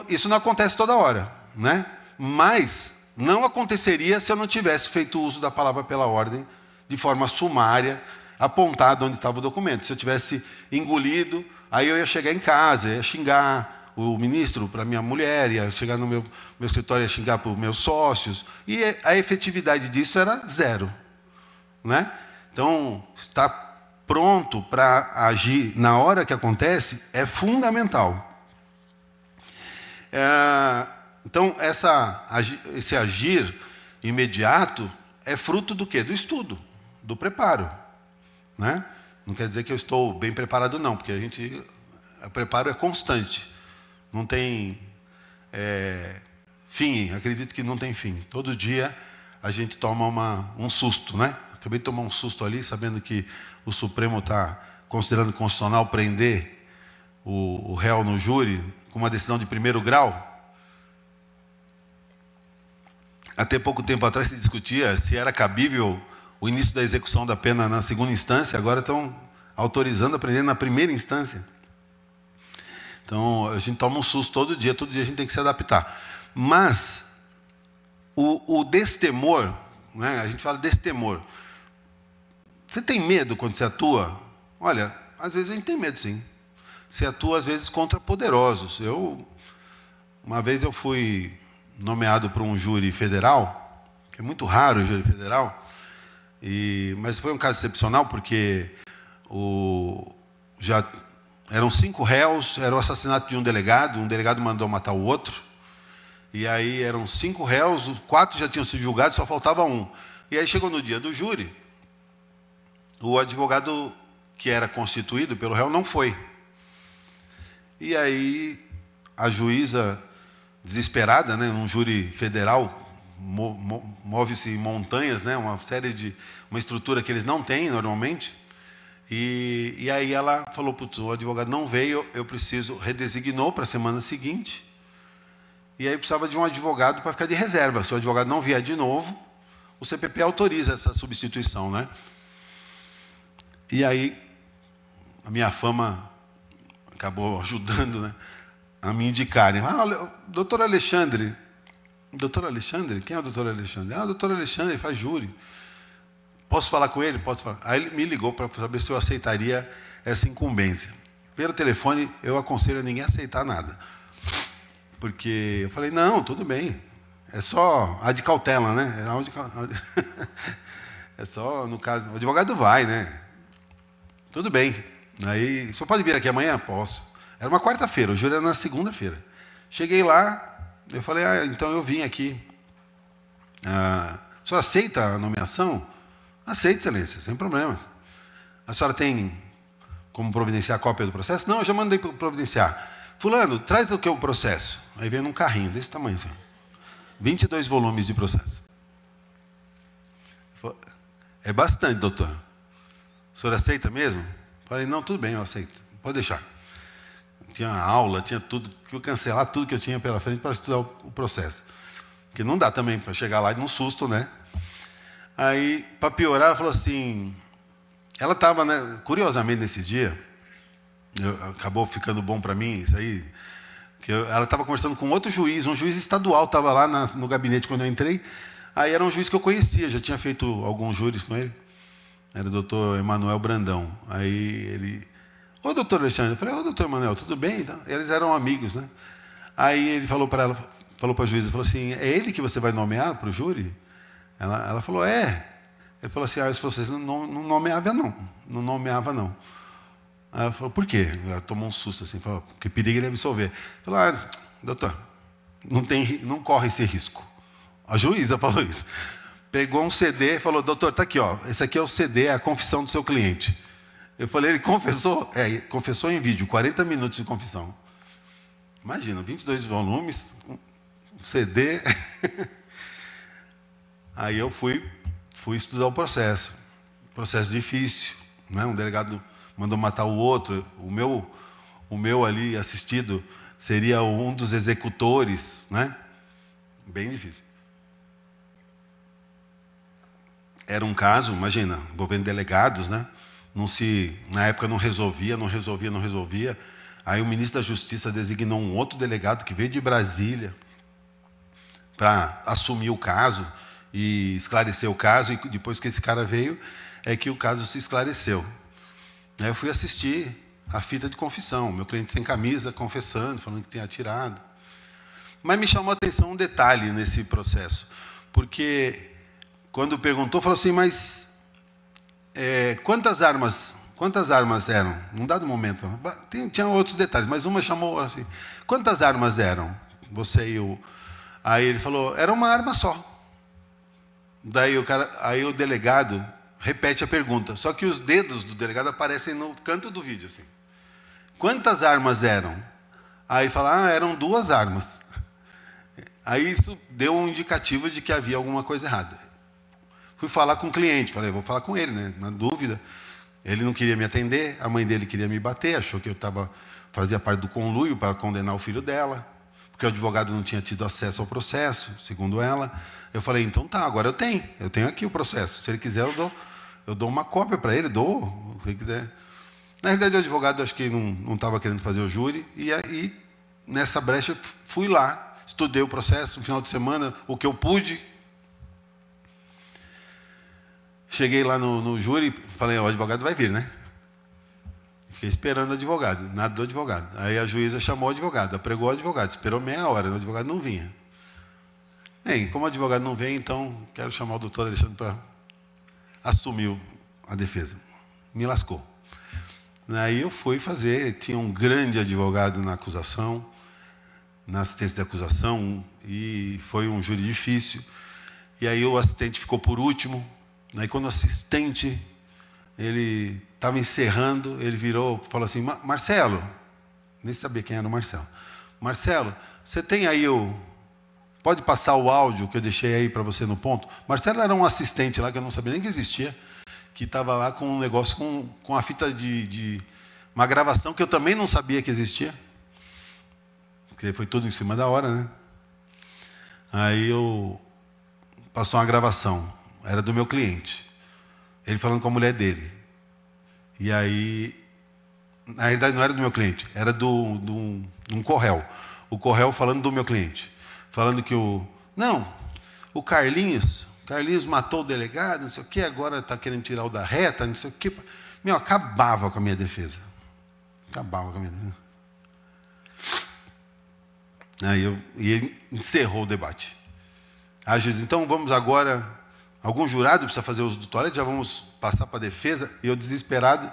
Isso não acontece toda hora, né? Mas não aconteceria se eu não tivesse feito uso da palavra pela ordem, de forma sumária, apontado onde estava o documento. Se eu tivesse engolido, aí eu ia chegar em casa, ia xingar o ministro para minha mulher, ia chegar no meu escritório, ia xingar para os meus sócios, e a efetividade disso era zero. Né? Então, estar pronto para agir na hora que acontece é fundamental. Então, esse agir imediato é fruto do quê? Do estudo, do preparo. Né? Não quer dizer que eu estou bem preparado, não, porque o preparo é constante. Não tem fim, acredito que não tem fim. Todo dia a gente toma um susto. Né? Acabei de tomar um susto ali, sabendo que o Supremo está considerando constitucional prender o réu no júri com uma decisão de primeiro grau. Até pouco tempo atrás se discutia se era cabível o início da execução da pena na segunda instância, agora estão autorizando a prender na primeira instância. Então, a gente toma um susto todo dia a gente tem que se adaptar. Mas, o destemor, né, a gente fala destemor. Você tem medo quando você atua? Olha, às vezes a gente tem medo, sim. Você atua, às vezes, contra poderosos. Uma vez eu fui nomeado para um júri federal, que é muito raro o júri federal, mas foi um caso excepcional, porque já eram 5 réus, era o assassinato de um delegado mandou matar o outro, e aí eram 5 réus, 4 já tinham sido julgados, só faltava um. E aí chegou no dia do júri, o advogado que era constituído pelo réu não foi. E aí a juíza, desesperada, né, num júri federal, move-se montanhas, né, uma estrutura que eles não têm normalmente, e aí ela falou, putz, o advogado não veio, eu preciso, redesignou para a semana seguinte, e aí precisava de um advogado para ficar de reserva. Se o advogado não vier de novo, o CPP autoriza essa substituição, né? E aí a minha fama acabou ajudando, né, a me indicarem. Doutor Alexandre. Doutor Alexandre? Quem é o doutor Alexandre? O doutor Alexandre faz júri. Posso falar com ele? Posso falar. Aí ele me ligou para saber se eu aceitaria essa incumbência. Pelo telefone, eu aconselho a ninguém aceitar nada. Porque eu falei, não, tudo bem. É só a de cautela, né? É só, no caso, o advogado vai, né? Tudo bem. Aí, só pode vir aqui amanhã? Posso. Era uma quarta-feira, o júri era na segunda-feira. Cheguei lá, eu falei, então eu vim aqui. O senhor aceita a nomeação? Aceito, excelência, sem problemas. A senhora tem como providenciar a cópia do processo? Não, eu já mandei providenciar. Fulano, traz o que é o processo? Aí veio num carrinho desse tamanho, assim. 22 volumes de processo. É bastante, doutor. O senhor aceita mesmo? Falei, não, tudo bem, eu aceito. Pode deixar. Tinha aula, tinha tudo, eu cancelar tudo que eu tinha pela frente para estudar o processo. Porque não dá também para chegar lá e num susto, né? Aí, para piorar, ela falou assim, ela estava, né, curiosamente nesse dia, acabou ficando bom para mim isso aí, que ela estava conversando com outro juiz, um juiz estadual, estava lá no gabinete quando eu entrei, aí era um juiz que eu conhecia, já tinha feito alguns júris com ele, era o doutor Emanuel Brandão. Aí ele, ô doutor Alexandre, eu falei, ô doutor Emanuel, tudo bem? Então, eles eram amigos, né? Aí ele falou para ela, falou para a juíza, falou assim, é ele que você vai nomear para o júri? Ela falou, é. Ele falou assim, se você não nomeava, não. Não nomeava, não. Aí ela falou, por quê? Ela tomou um susto assim, falou, porque perigo ele absolver. Falou, doutor, não corre esse risco. A juíza falou isso. Pegou um CD e falou, doutor, está aqui, ó, esse aqui é o CD, é a confissão do seu cliente. Eu falei, ele confessou? Confessou em vídeo, 40 minutos de confissão. Imagina, 22 volumes, um CD. Aí eu fui estudar o processo. Processo difícil, né? Um delegado mandou matar o outro. O meu ali assistido seria um dos executores, né? Bem difícil. Era um caso, imagina, envolvendo delegados, né? Na época não resolvia. Aí o ministro da Justiça designou um outro delegado que veio de Brasília para assumir o caso e esclarecer o caso, e depois que esse cara veio, é que o caso se esclareceu. Aí eu fui assistir a fita de confissão, meu cliente sem camisa, confessando, falando que tinha atirado. Mas me chamou a atenção um detalhe nesse processo, porque quando perguntou, falou assim, mas quantas armas eram? Num dado momento, tinha outros detalhes, mas uma chamou assim, quantas armas eram? Você e o... Aí ele falou, era uma arma só. Aí o delegado repete a pergunta, só que os dedos do delegado aparecem no canto do vídeo, assim. Quantas armas eram? Aí fala, eram 2 armas. Aí isso deu um indicativo de que havia alguma coisa errada. Fui falar com o cliente, falei, vou falar com ele, né? Na dúvida. Ele não queria me atender, a mãe dele queria me bater, achou que eu fazia parte do conluio para condenar o filho dela, porque o advogado não tinha tido acesso ao processo, segundo ela. Eu falei, então tá, agora eu tenho aqui o processo. Se ele quiser, eu dou uma cópia para ele, se ele quiser. Na realidade, o advogado acho que não estava querendo fazer o júri, e aí, nessa brecha, fui lá, estudei o processo, no final de semana, o que eu pude. Cheguei lá no júri, falei, o advogado vai vir, né? Fiquei esperando o advogado, nada do advogado. Aí a juíza chamou o advogado, apregou o advogado, esperou meia hora, o advogado não vinha. Bem, como o advogado não vem, então quero chamar o doutor Alexandre para assumir a defesa. Me lascou. Aí eu fui fazer, tinha um grande advogado na acusação, na assistência de acusação, e foi um júri difícil. E aí o assistente ficou por último. Aí quando o assistente, ele estava encerrando, ele virou e falou assim, Marcelo, nem sabia quem era o Marcelo. Marcelo, você tem aí pode passar o áudio que eu deixei aí para você no ponto? Marcelo era um assistente lá que eu não sabia nem que existia, que estava lá com um negócio com a fita de uma gravação que eu também não sabia que existia, porque foi tudo em cima da hora, né? Aí passou uma gravação, era do meu cliente, ele falando com a mulher dele. E aí, na realidade não era do meu cliente, era de um Correl. O Correl falando do meu cliente, falando que o Carlinhos matou o delegado, não sei o quê, agora está querendo tirar o da reta, não sei o quê. Meu, acabava com a minha defesa. Acabava com a minha defesa. E ele encerrou o debate. A juiz, então vamos agora, algum jurado precisa fazer uso do toalete, já vamos passar para a defesa. E eu desesperado,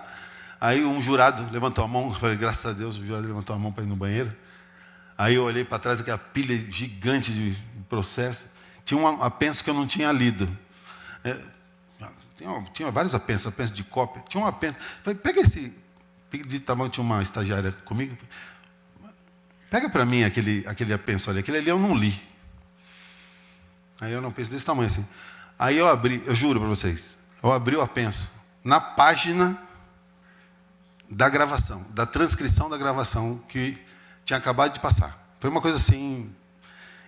aí um jurado levantou a mão, eu falei, graças a Deus, o jurado levantou a mão para ir no banheiro. Aí eu olhei para trás, aquela pilha gigante de processo. Tinha um apenso que eu não tinha lido. Tinha vários apensos de cópia. Tinha um apenso. Falei, pega esse. De tamanho, tinha uma estagiária comigo. Pega para mim aquele apenso ali. Aquele ali eu não li. Aí eu não penso desse tamanho assim. Aí eu abri, eu juro para vocês, eu abri o apenso na página da gravação, da transcrição da gravação que tinha acabado de passar. Foi uma coisa assim,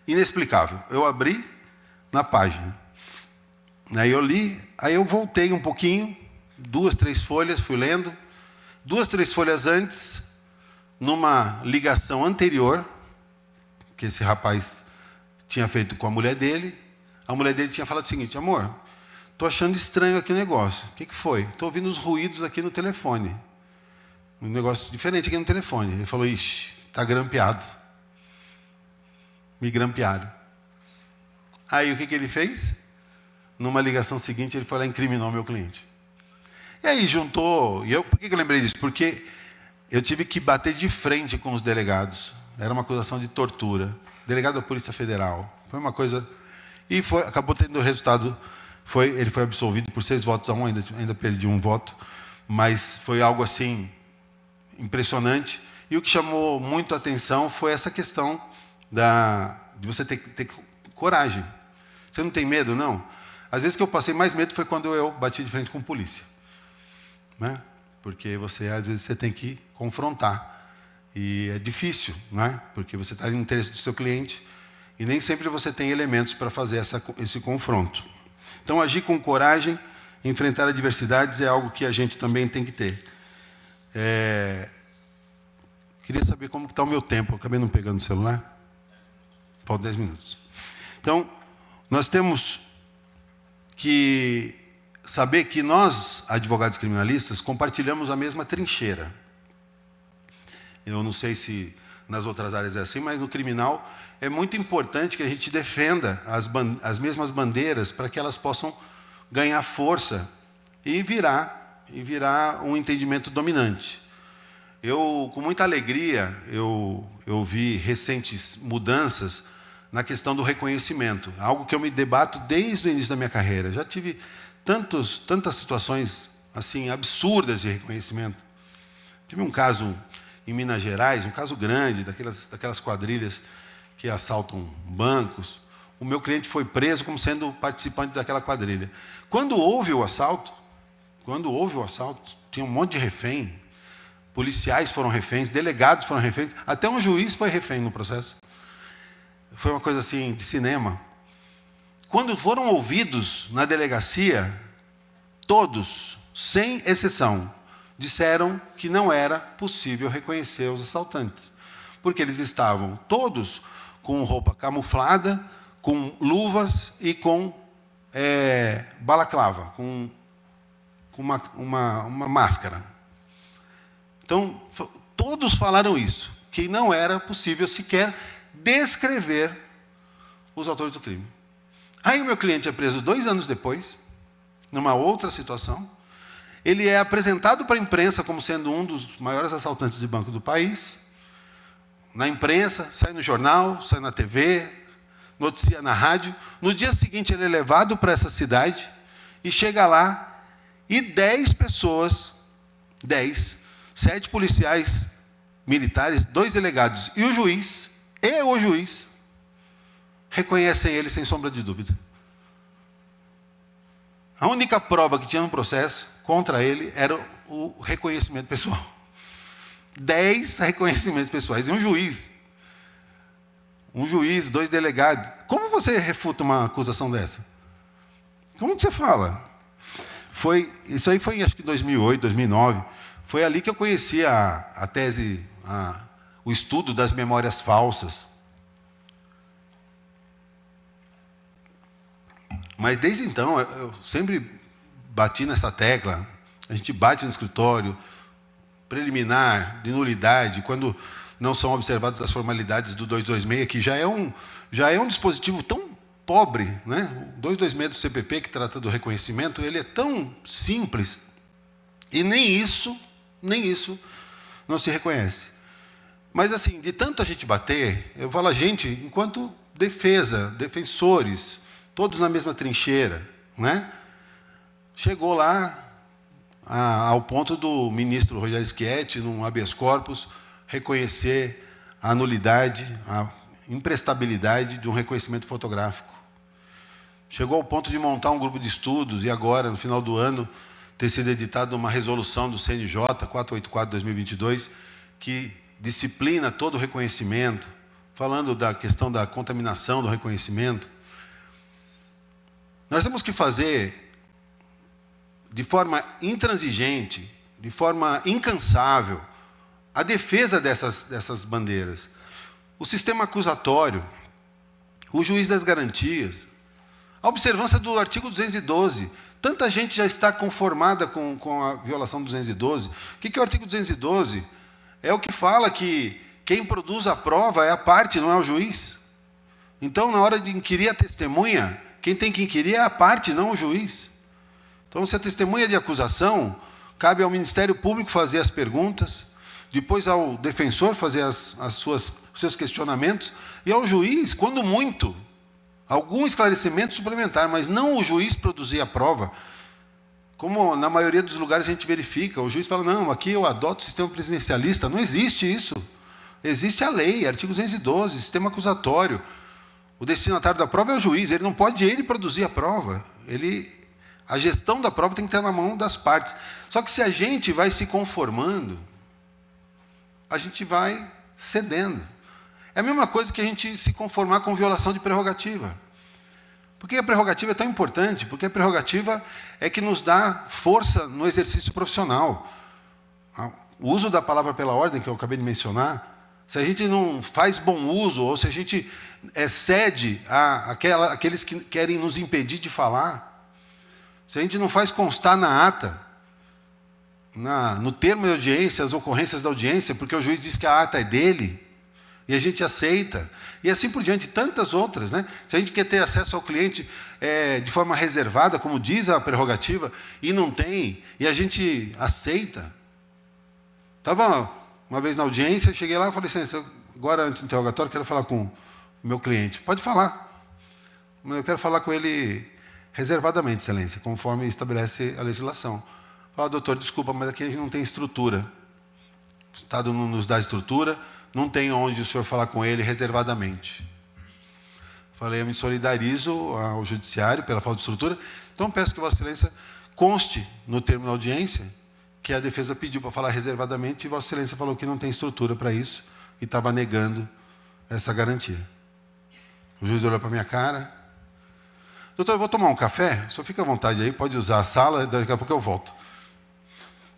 inexplicável. Eu abri na página. Aí eu li, aí eu voltei um pouquinho, 2, 3 folhas, fui lendo. 2, 3 folhas antes, numa ligação anterior, que esse rapaz tinha feito com a mulher dele, a mulher dele tinha falado o seguinte, amor, estou achando estranho aqui o negócio. O que foi? Estou ouvindo os ruídos aqui no telefone. Um negócio diferente aqui no telefone. Ele falou, ixi, está grampeado. Me grampearam. Aí o que ele fez? Numa ligação seguinte, ele foi lá e incriminou o meu cliente. E aí juntou... por que eu lembrei disso? Porque eu tive que bater de frente com os delegados. Era uma acusação de tortura. Delegado da Polícia Federal. Foi uma coisa... E acabou tendo o resultado... ele foi absolvido por 6 votos a 1, ainda perdi um voto. Mas foi algo assim... impressionante. E o que chamou muito a atenção foi essa questão de você ter coragem. Você não tem medo, não? Às vezes que eu passei mais medo foi quando eu bati de frente com polícia. Né? Porque às vezes você tem que confrontar. E é difícil, né? Porque você está no interesse do seu cliente e nem sempre você tem elementos para fazer esse confronto. Então, agir com coragem, enfrentar adversidades é algo que a gente também tem que ter. Queria saber como está o meu tempo. Eu acabei não pegando o celular. Faltam 10 minutos. Então, nós temos que saber que nós, advogados criminalistas, compartilhamos a mesma trincheira. Eu não sei se nas outras áreas é assim, mas no criminal é muito importante que a gente defenda as mesmas bandeiras para que elas possam ganhar força e virar um entendimento dominante. Com muita alegria, eu vi recentes mudanças na questão do reconhecimento, algo que eu me debato desde o início da minha carreira. Já tive tantas situações assim absurdas de reconhecimento. Tive um caso em Minas Gerais, um caso grande, daquelas quadrilhas que assaltam bancos. O meu cliente foi preso como sendo participante daquela quadrilha. Quando houve o assalto, tinha um monte de refém, policiais foram reféns, delegados foram reféns, até um juiz foi refém no processo. Foi uma coisa assim, de cinema. Quando foram ouvidos na delegacia, todos, sem exceção, disseram que não era possível reconhecer os assaltantes. Porque eles estavam todos com roupa camuflada, com luvas e com balaclava, com uma máscara. Então, todos falaram isso, que não era possível sequer descrever os autores do crime. Aí o meu cliente é preso 2 anos depois, numa outra situação. Ele é apresentado para a imprensa como sendo um dos maiores assaltantes de banco do país. Na imprensa, sai no jornal, sai na TV, noticia na rádio. No dia seguinte ele é levado para essa cidade e chega lá e 10 pessoas, 7 policiais militares, 2 delegados e o juiz reconhecem ele sem sombra de dúvida. A única prova que tinha no processo contra ele era o reconhecimento pessoal. 10 reconhecimentos pessoais. E um juiz, 2 delegados. Como você refuta uma acusação dessa? Como que você fala? Isso aí foi, acho que em 2008, 2009. Foi ali que eu conheci a tese, o estudo das memórias falsas. Mas desde então, eu sempre bati nessa tecla. A gente bate no escritório, preliminar, de nulidade, quando não são observadas as formalidades do 226, que já é um dispositivo pobre, né? O 226 do CPP, que trata do reconhecimento, ele é tão simples, e nem isso não se reconhece. Mas, assim, de tanto a gente bater, eu falo a gente enquanto defensores, todos na mesma trincheira, né? Chegou lá ao ponto do ministro Rogério Schietti, num habeas corpus, reconhecer a nulidade, a imprestabilidade de um reconhecimento fotográfico. Chegou ao ponto de montar um grupo de estudos e agora, no final do ano, ter sido editada uma resolução do CNJ 484/2022 que disciplina todo o reconhecimento, falando da questão da contaminação do reconhecimento. Nós temos que fazer de forma intransigente, de forma incansável, a defesa dessas bandeiras. O sistema acusatório, o juiz das garantias, a observância do artigo 212. Tanta gente já está conformada com a violação do 212. O que é o artigo 212? É o que fala que quem produz a prova é a parte, não é o juiz. Então, na hora de inquirir a testemunha, quem tem que inquirir é a parte, não o juiz. Então, se a testemunha de acusação, cabe ao Ministério Público fazer as perguntas, depois ao defensor fazer os seus questionamentos, e ao juiz, quando muito, algum esclarecimento suplementar, mas não o juiz produzir a prova. Como na maioria dos lugares a gente verifica, o juiz fala, não, aqui eu adoto o sistema presidencialista. Não existe isso. Existe a lei, artigo 212, sistema acusatório. O destinatário da prova é o juiz, ele não pode ele produzir a prova. A gestão da prova tem que estar na mão das partes. Só que se a gente vai se conformando, a gente vai cedendo. É a mesma coisa que a gente se conformar com violação de prerrogativa. Por que a prerrogativa é tão importante? Porque a prerrogativa é que nos dá força no exercício profissional. O uso da palavra pela ordem, que eu acabei de mencionar, se a gente não faz bom uso, ou se a gente cede àqueles que querem nos impedir de falar, se a gente não faz constar na ata, no termo de audiência, as ocorrências da audiência, porque o juiz diz que a ata é dele, e a gente aceita, e assim por diante, tantas outras, né? Se a gente quer ter acesso ao cliente de forma reservada, como diz a prerrogativa, e não tem, e a gente aceita. Estava uma vez na audiência, cheguei lá e falei assim, agora antes do interrogatório, quero falar com o meu cliente. Pode falar, mas eu quero falar com ele reservadamente, excelência, conforme estabelece a legislação. Fala, doutor, desculpa, mas aqui a gente não tem estrutura. O Estado não nos dá estrutura, não tem onde o senhor falar com ele reservadamente. Falei, eu me solidarizo ao judiciário pela falta de estrutura, então peço que Vossa Excelência conste no termo da audiência que a defesa pediu para falar reservadamente e Vossa Excelência falou que não tem estrutura para isso e estava negando essa garantia. O juiz olhou para a minha cara. Doutor, eu vou tomar um café? O senhor fica à vontade aí, pode usar a sala, daqui a pouco eu volto.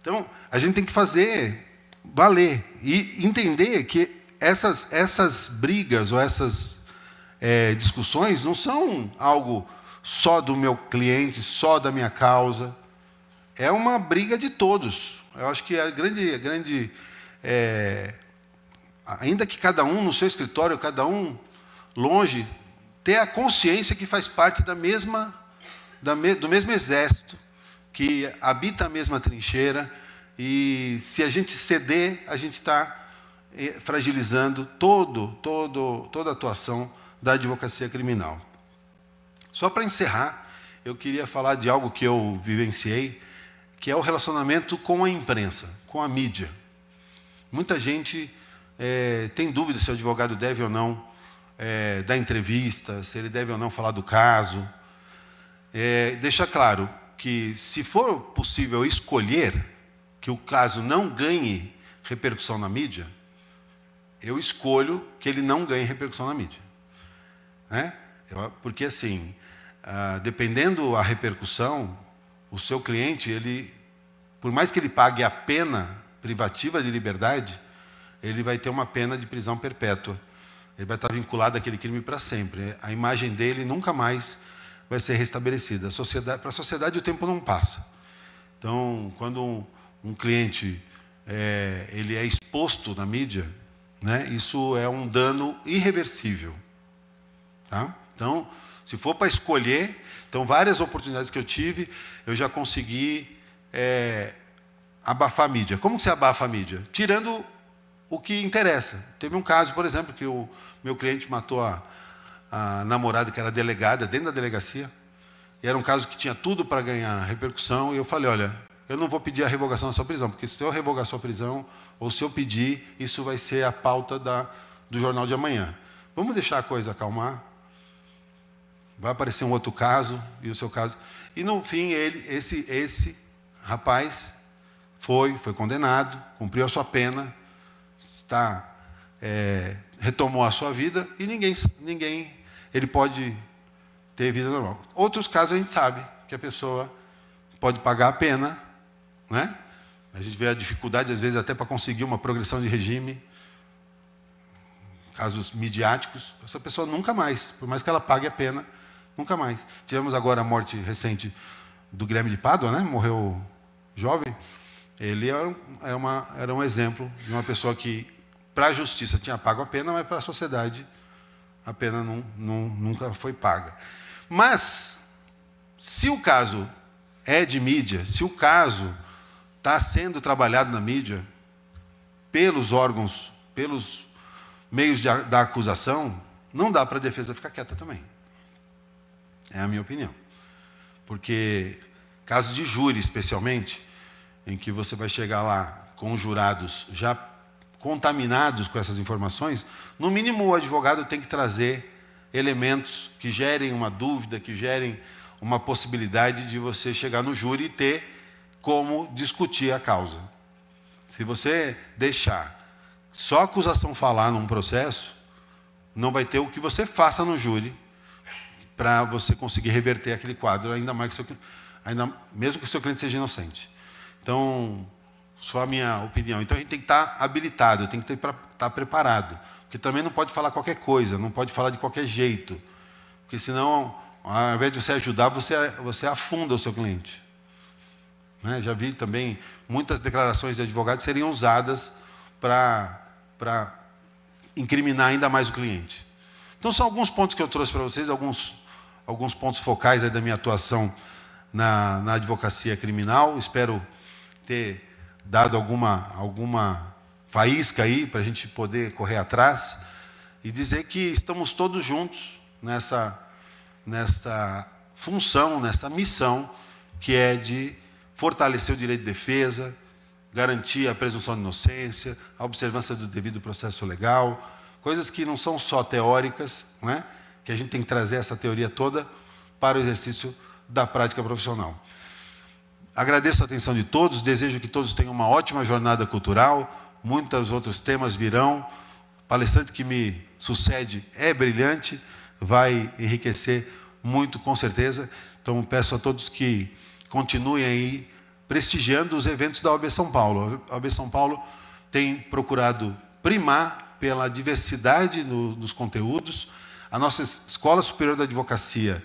Então, a gente tem que fazer valer e entender que essas brigas ou essas discussões não são algo só do meu cliente, só da minha causa. É uma briga de todos. Eu acho que ainda que cada um no seu escritório, cada um longe, ter a consciência que faz parte do mesmo exército, que habita a mesma trincheira, e se a gente ceder, a gente está fragilizando toda a atuação da advocacia criminal. Só para encerrar, eu queria falar de algo que eu vivenciei, que é o relacionamento com a imprensa, com a mídia. Muita gente tem dúvida se o advogado deve ou não dar entrevista, se ele deve ou não falar do caso. Deixar claro que, se for possível escolher que o caso não ganhe repercussão na mídia, eu escolho que ele não ganhe repercussão na mídia. Né? Porque, assim, dependendo da repercussão, o seu cliente, por mais que ele pague a pena privativa de liberdade, ele vai ter uma pena de prisão perpétua. Ele vai estar vinculado àquele crime para sempre. A imagem dele nunca mais vai ser restabelecida. Para a sociedade, o tempo não passa. Então, quando um cliente ele é exposto na mídia, né, isso é um dano irreversível. Tá? Então, Se for para escolher, então várias oportunidades que eu tive, eu já consegui abafar a mídia. Como que você abafa a mídia? Tirando o que interessa. Teve um caso, por exemplo, que o meu cliente matou a namorada, que era delegada, dentro da delegacia, e era um caso que tinha tudo para ganhar repercussão, e eu falei, olha, eu não vou pedir a revogação da sua prisão, porque se eu revogar a sua prisão, ou se eu pedir, isso vai ser a pauta do jornal de amanhã. Vamos deixar a coisa acalmar? Vai aparecer um outro caso, e o seu caso... E, no fim, esse rapaz foi condenado, cumpriu a sua pena, retomou a sua vida, e ninguém... Ele pode ter vida normal. Outros casos, a gente sabe que a pessoa pode pagar a pena, né? A gente vê a dificuldade, às vezes, até para conseguir uma progressão de regime, casos midiáticos, essa pessoa nunca mais, por mais que ela pague a pena, nunca mais. Tivemos agora a morte recente do Guilherme de Pádua, né? Morreu jovem. Ele era um exemplo de uma pessoa que, para a justiça, tinha pago a pena, mas para a sociedade a pena nunca foi paga. Mas, se o caso é de mídia, se o caso está sendo trabalhado na mídia, pelos órgãos, pelos meios da acusação, não dá para a defesa ficar quieta também. É a minha opinião. Porque, casos de júri, especialmente, em que você vai chegar lá com os jurados já contaminados com essas informações, no mínimo o advogado tem que trazer elementos que gerem uma dúvida, que gerem uma possibilidade de você chegar no júri e ter como discutir a causa. Se você deixar só a acusação falar num processo, não vai ter o que você faça no júri para você conseguir reverter aquele quadro, mesmo que o seu cliente seja inocente. Então, só a minha opinião. Então, a gente tem que estar habilitado, tem que estar preparado. Porque também não pode falar qualquer coisa, não pode falar de qualquer jeito. Porque senão, ao invés de você ajudar, você afunda o seu cliente. Né? Já vi também muitas declarações de advogados seriam usadas para incriminar ainda mais o cliente. Então, são alguns pontos que eu trouxe para vocês, alguns pontos focais aí da minha atuação na advocacia criminal. Espero ter dado alguma faísca aí para a gente poder correr atrás e dizer que estamos todos juntos nessa função, nessa missão que é de fortalecer o direito de defesa, garantir a presunção de inocência, a observância do devido processo legal, coisas que não são só teóricas, né? Que a gente tem que trazer essa teoria toda para o exercício da prática profissional. Agradeço a atenção de todos, desejo que todos tenham uma ótima jornada cultural, muitos outros temas virão, o palestrante que me sucede é brilhante, vai enriquecer muito, com certeza. Então, peço a todos que continuem aí prestigiando os eventos da OAB São Paulo. A OAB São Paulo tem procurado primar pela diversidade nos conteúdos. A nossa Escola Superior da Advocacia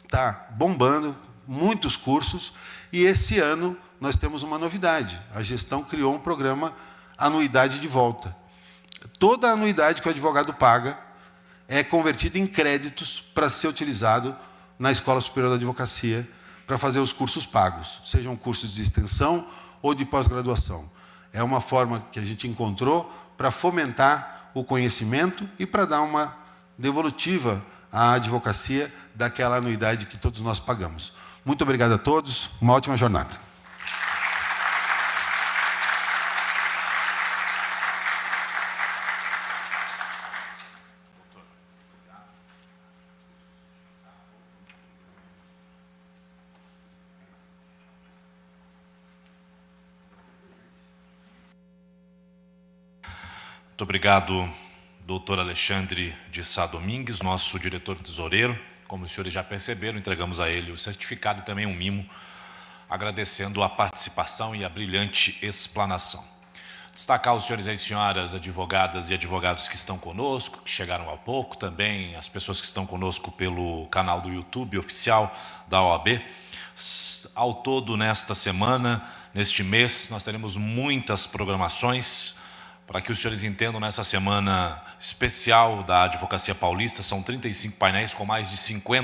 está bombando, muitos cursos, e esse ano nós temos uma novidade. A gestão criou um programa Anuidade de Volta. Toda a anuidade que o advogado paga é convertida em créditos para ser utilizado na Escola Superior da Advocacia para fazer os cursos pagos, sejam cursos de extensão ou de pós-graduação. É uma forma que a gente encontrou para fomentar o conhecimento e para dar uma devolutiva à advocacia daquela anuidade que todos nós pagamos. Muito obrigado a todos, uma ótima jornada. Muito obrigado, doutor Alexandre de Sá Domingues, nosso diretor-tesoureiro. Como os senhores já perceberam, entregamos a ele o certificado e também um mimo, agradecendo a participação e a brilhante explanação. Destacar os senhores e as senhoras advogadas e advogados que estão conosco, que chegaram há pouco, também as pessoas que estão conosco pelo canal do YouTube oficial da OAB. Ao todo, nesta semana, neste mês, nós teremos muitas programações. Para que os senhores entendam, nessa semana especial da Advocacia Paulista, são 35 painéis com mais de 50